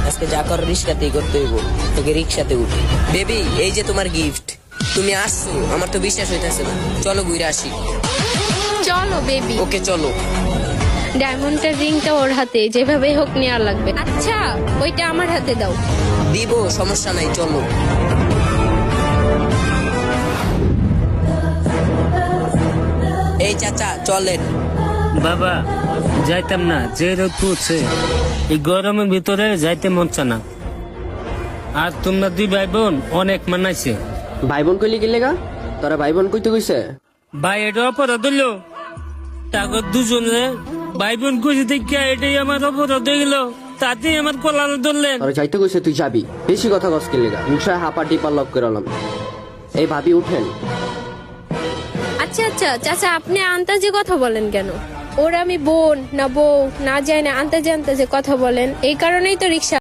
আজকে যা কর রিক্সাতেই করতে হইব, তোকে রিক্সাতে উঠি। বেবি, এই যে তোমার গিফট। তুমি আসছো, আমার তো বিশ্বাস হইতেছে না। চলো ঘুরে আসি। চলো বেবি। ওকে চলো। ডায়মন্ডের রিংটা ওর হাতে, যেভাবে হোক নেওয়া লাগবে। আচ্ছা, ওইটা আমার হাতে দাও। দিব, সমস্যা নাই, চলো। এই চাচা চলেন। বাবা, যাইতাম না, যে রোদ পড়ছে এই গরমের ভিতরে যাইতে মন চায় না। আর তোমরা দুই ভাই বোন অনেক মানাইছে। ভাই বোন কইলি গেলে গা, তোরা ভাই বোন কইতে কইছে? ভাই এটা অপরাধ হইল, তাগর দুজনে ভাই বোন কইছে দেখিয়া এটাই আমার অপরাধ হয়ে গেল। তাতেই আমার কলানো ধরলেন। তোরা যাইতে কইছে তুই যাবি, বেশি কথা কস গেলে গা। মুখে হাপা টিপা লক করে আলাম। এই ভাবি উঠেন। আচ্ছা আচ্ছা চাচা, আপনি আন্তাজে কথা বলেন কেন? ওর আমি বোন না বউ না যায় না, আন্তাজে আন্তাজে কথা বলেন। এই কারণেই তো রিক্সা